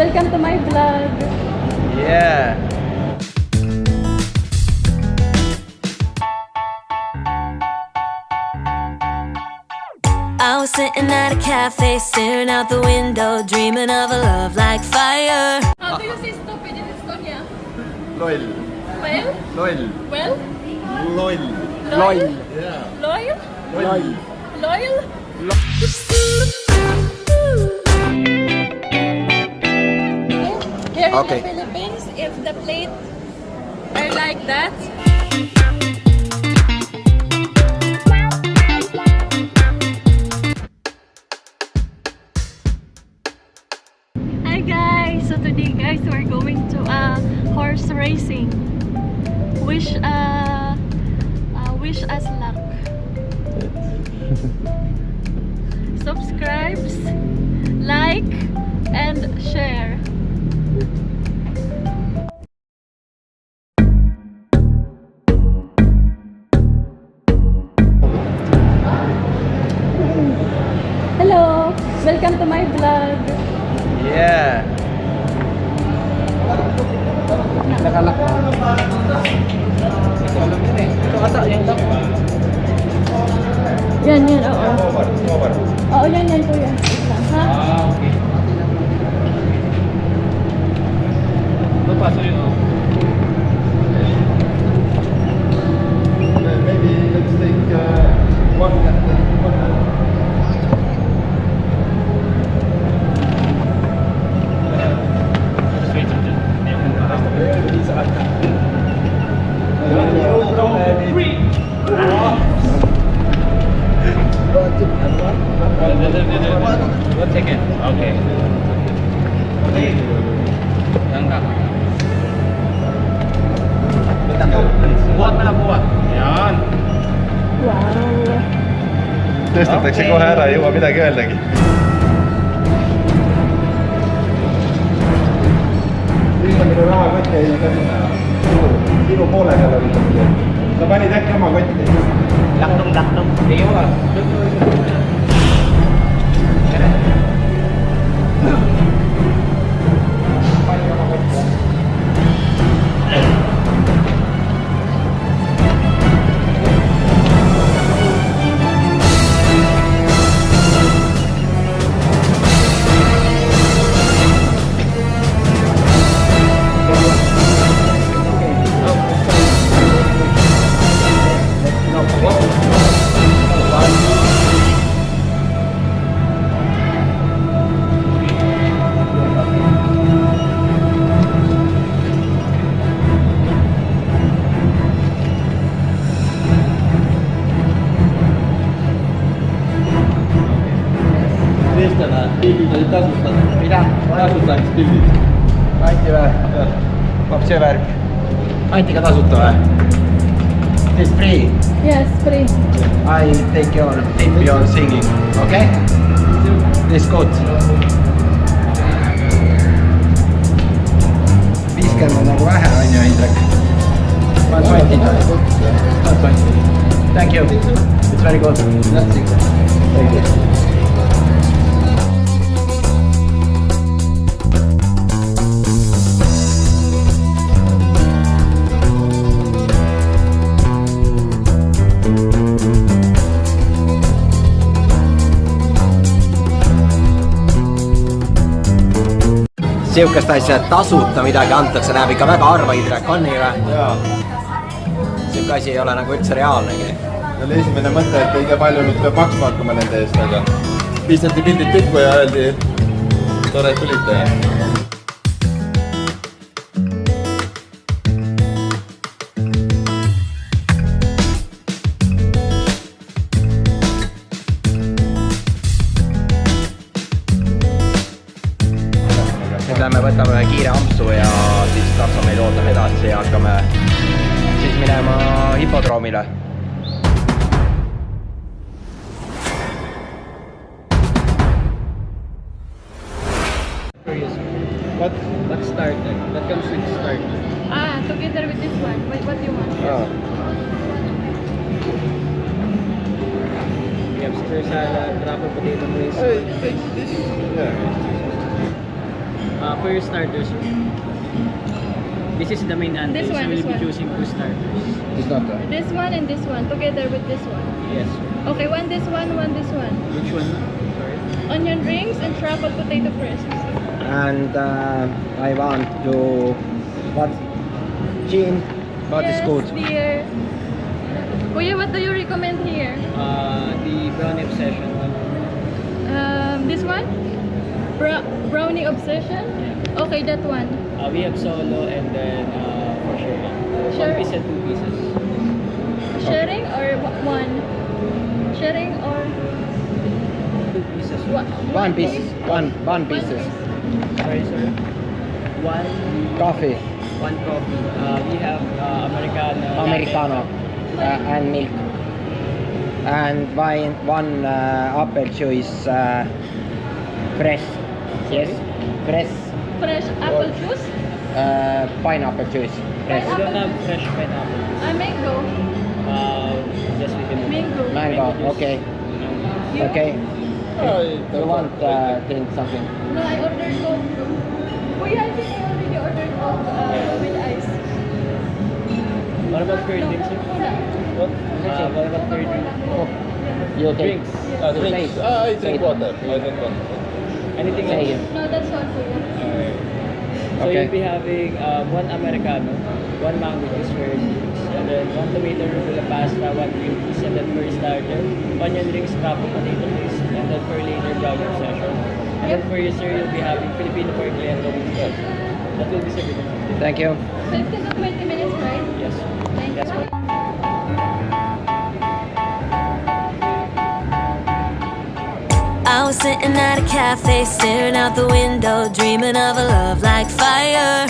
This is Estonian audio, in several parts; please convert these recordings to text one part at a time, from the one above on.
welcome to my vlog. Yeah. I was sitting at a cafe, staring out the window, dreaming of a love like fire. How do you say stupid in Estonia? Loyal. Well? Loyal. Well? Loyal. Loyal? Yeah. Loyal? Loyal. Loyal? Here Okay. in the Philippines, if the plate are like that, hi guys! So today guys, we're going to horse racing. Wish us luck. Subscribes, like, and share. Hello! Welcome to my vlog. Yeah. Nakalak. Ito ata yung lock. Yan, oo. Over. Oo, yan kuya. Wait lang, ha? Okay. Paso yun. Maybe let's take one. One second. Okay. Langkah. Buat na buat. Yan. Wow! Tõstetakse kohe ära, ei jõua midagi öeldagi. Viimane rahakott jäi sinna sinu poole peale või? Sa panid äkki oma kotti? Laknum. Ei ole. Anti või? Vab see värk. Anti ka tasuta või? It's free. Yes, free. I take your tip your singing. Okay? This good. 50 on nagu vähe on ju, Indrek? 120. Thank you. It's very good. That's it. Thank you. Siukest asja, et tasuta midagi antakse, näeb ikka väga harva, Indrek, on nii või? jaa, Siuke asi ei ole nagu üldse reaalnegi. see oli esimene mõte, et õige palju nüüd peab maksma hakkama nende eest, aga visati pildid pikku ja öeldi, tore, et tulite. Nüüd lähme võtame ühe kiire ampsu ja siis takso meid ootab edasi ja hakkame siis minema hipodroomile. What started? That comes with start. Together with this one. Wait, what do you want? We have Caesar salad, truffle potato crisp. Take this. Yeah. For your starters, this is the main ante. This So one, we'll this be one. choosing 2 starters. It's not This one and this one together with this one. Yes. Okay, one this one this one. Which one? Sorry. Onion rings and truffle potato crisps. And I want to what? Gin. What is Yes, good? dear. Kuya, what do you recommend here? The brownie obsession one. This one? Brownie obsession? Okay, that one. We have solo and then for sharing. Sure. 1 piece and 2 pieces. Sharing or one? Sharing or 2 pieces. One piece. One pieces. Sorry. 1 Coffee. 1 coffee. We have Americano. And milk. And one apple juice fresh. Yes. Fresh. fresh apple juice? Pineapple juice. Fresh. We don't have fresh pineapple. Mango. Just with the Mango. Mango. Okay. You? Okay. Ai, You want drink something? No, I ordered Coke. Kuya, I think I already ordered Coke with ice. What about curd No, drinks? Coke muna. What? What about curd drinks? You take. Drinks. drinks. Say it. I Say drink it. water. I drink water. Anything Say else? it. No, that's all, Kuya. Alright. So Okay. you'll be having 1 Americano, 1 mango juice for your drinks, and then 1 tomato rucola pasta, 1 green peas, and then for your starter, onion rings, truffle potato paste, and then for later brownie obsession. And then for your sir, you'll be having Filipino pork lento with sauce. That will be served in 15. Thank you. 15 to 20 minutes, right? Yes. Thank Yes, you. ma'am. I was sitting at a cafe, staring out the window, dreaming of a love like fire.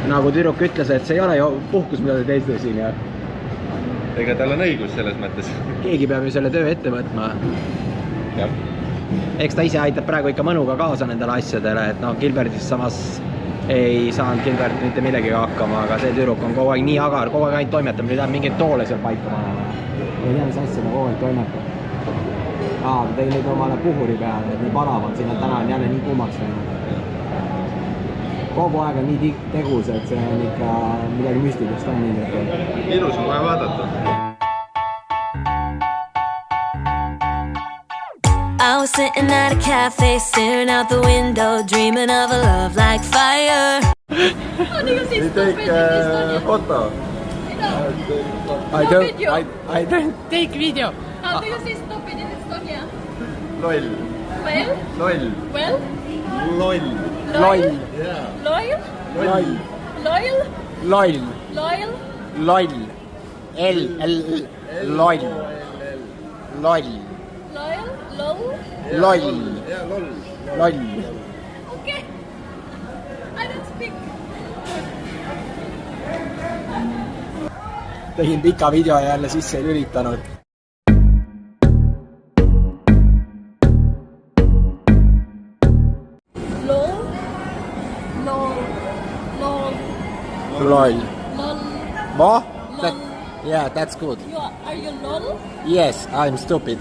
Nagu tüdruk ütles, et see ei ole ju puhkus, mida te teete siin ja ega tal on õigus selles mõttes. keegi peab ju selle töö ette võtma. Jah. Eks ta ise aitab praegu ikka mõnuga kaasa nendele asjadele, et noh, Gilbertist samas ei saanud Gilbert mitte millegagi hakkama, aga see tüdruk on kogu aeg nii agar, kogu aeg ainult toimetab, nüüd läheb mingeid toole seal paika panema. ei tea, mis asja ta kogu aeg toimetab. Ta tõi nüüd omale puhuri peale, et nii palav on, siin on täna on jälle nii kuumaks läinud. Kogu aeg on nii tegus, et see on ikka midagi müstilist on nii tehtud. Ilus on kohe vaadata. I was sitting at a cafe, staring out the window, dreaming of a love like fire. How do you say You stupid take in Estonia? photo. No video. I don't take video. How do you say stupid in Estonia? Loll. Well? Loll. Well? Loll. Loyal? Yeah. Loyal? Loll. Loyal? Loll. Loyal? Loll. L. Loll. Loll. Loyal? Low? Loll. Yeah, loll. Loll. Okay. I don't speak. Tegin pika video ja jälle sisse ei lülitanud. Low? Low? Low? Loll. Lol? What? Lol? Yeah, that's good. Are you lol? Yes, I'm stupid.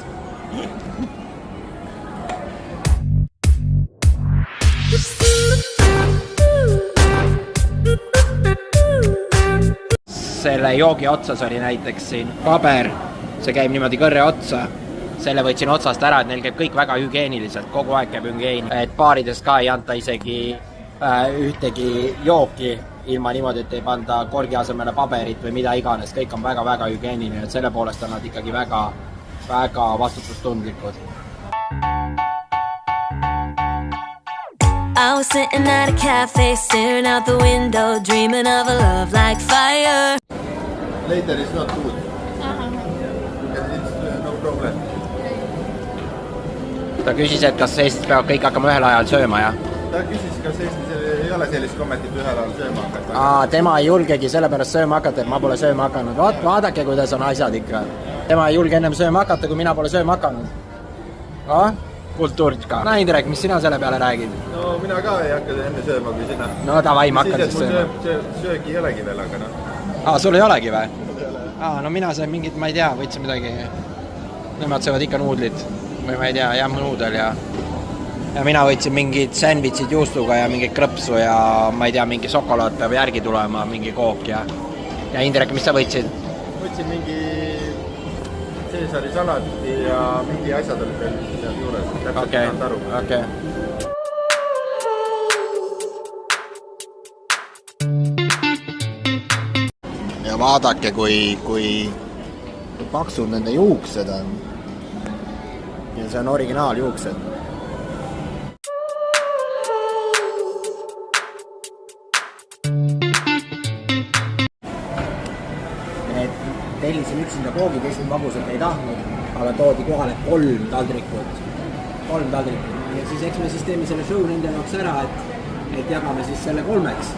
Selle joogi otsas oli näiteks siin paber, see käib niimoodi kõrre otsa. Selle võtsin otsast ära, et neil käib kõik väga hügieeniliselt, kogu aeg käib hügieeni. Et baarides ka ei anta isegi ühtegi jooki ilma niimoodi, et ei panda korgi asemele paberit või mida iganes. Kõik on väga-väga hügieeniline, et selle poolest on nad ikkagi väga vastutustundlikud. I was sitting at a cafe, staring out the window, dreaming of a love like fire. Later is not good. It's no problem. Ta küsis, et kas Eestis peavad kõik hakkama ühel ajal sööma, jah? Ta küsis, kas Eestis ei ole sellist kommetit ühel ajal sööma hakata. Tema ei julgegi sellepärast sööma hakata, et ma pole sööma hakanud. Vaadake, kuidas on asjad ikka. Tema ei julge ennem sööma hakata, kui mina pole sööma hakanud. Kultuurika. No Indrek, mis sina selle peale räägid? No mina ka ei hakka enne sööma kui sina. No davai, ma hakkan siis sööma. Söögi ei olegi veel, aga noh. Sul ei olegi või? No mina sain mingit, ma ei tea, võtsin midagi. Nemad söövad ikka nuudlit. Või ma ei tea, jammunuudel ja ja mina võtsin mingid sandwichid juustuga ja mingit krõpsu ja ma ei tea, mingi šokolaad peab järgi tulema, mingi kook ja Indrek, mis sa võtsid? Võtsin mingi Caesari salati ja mingi asjad olid veel seal juures. Okei. Ja vaadake, kui paksud nende juuksed on. Ja see on originaaljuuksed. Tellisin üksinda koogi, kes nüüd magusat ei tahtnud, aga toodi kohale 3 taldrikut. Ja siis eks me siis teeme selle show nende jaoks ära, et jagame siis selle 3-ks.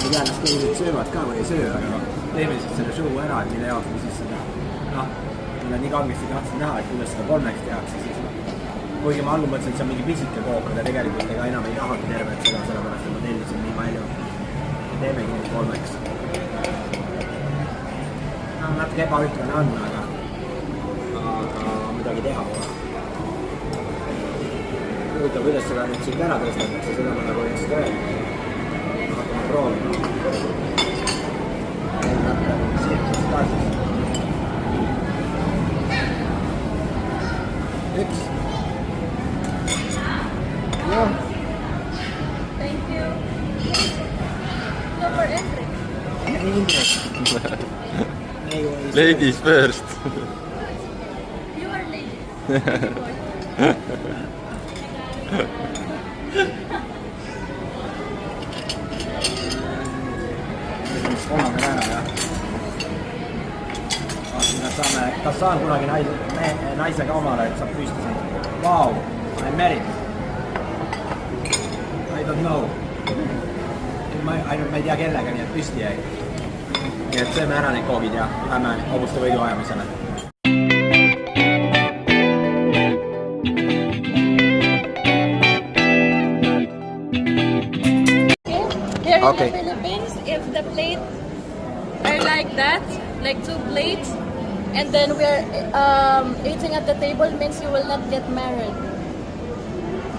Ei tea, kas keegi nüüd söövad ka või ei söö, aga teeme siis selle show ära, et mille jaoks me siis seda, mille nii kangesti tahtsin näha, et kuidas seda 3-ks tehakse siis. Kuigi ma algul mõtlesin, et see on mingi pisike kook, aga tegelikult ega enam ei tahagi tervet seda, sellepärast et ma tellisin nii palju. Teemegi nüüd 3-ks. Natuke ebaühtlane on, aga midagi teha pole. Huvitav, kuidas seda nüüd siit ära tõstetakse, seda ma nagu ei oska öelda. Hakkame proovima. Üks. Jah. Thank you. No for entry. Ladies first. You are lady. Kohame ära, jah. Kas saan kunagi naisega omale, et saab püstisin? Wow, I'm married. I don't know. Ma ei tea kellega, nii et püsti jäi. Nii et sööme ära need koogid ja lähme hobuste võidu ajamisele. Here Okay. in the Philippines, if the plate are like that, like 2 plates, and then we're eating at the table, means you will not get married.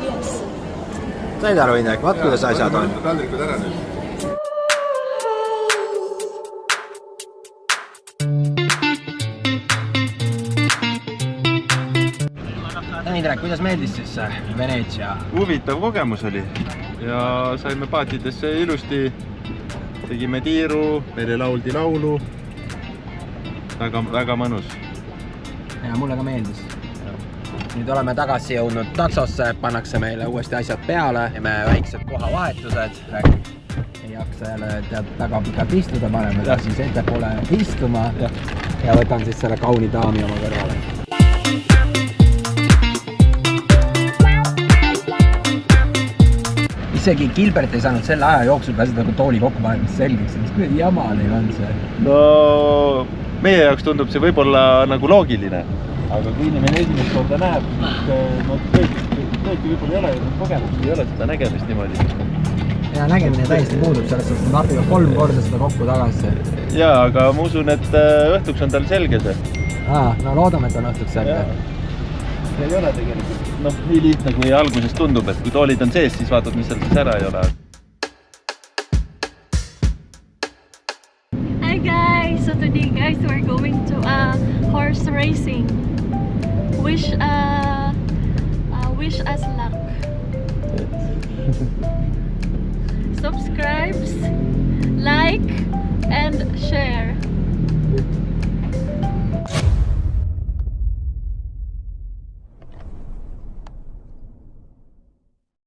Yes. Said aru, Indrek, vaat kuidas asjad on. Taldrikud ära nüüd. Indrek, kuidas meeldis siis Veneetsia? Huvitav kogemus oli ja saime paatidesse ilusti, tegime tiiru, meile lauldi laulu. Väga mõnus. Ja mulle ka meeldis. Nüüd oleme tagasi jõudnud taksosse, pannakse meile uuesti asjad peale, teeme väiksed kohavahetused. Ei jaksa jälle väga pikalt istuda, paneme ta siis ettepoole istuma ja võtan siis selle kauni daami oma kõrvale. Isegi Gilbert ei saanud selle aja jooksul ka seda tooli kokku panema selgeks, mis kuidagi jama neil on see. No meie jaoks tundub see võib-olla nagu loogiline. Aga kui inimene esimest korda näeb, siis tõesti võib-olla ei ole kogemust, ei ole seda nägemist niimoodi. Ja nägemine täiesti puudub, sellest on Martiga 3 korda seda kokku tagasi. Jaa, aga ma usun, et õhtuks on tal selge see. No loodame, et on õhtuks selge. See ei ole tegelikult nii lihtne, kui alguses tundub, et kui toolid on sees, siis vaatad, mis seal siis ära ei ole. Hi guys! So today guys, we're going to horse racing. Wish us luck.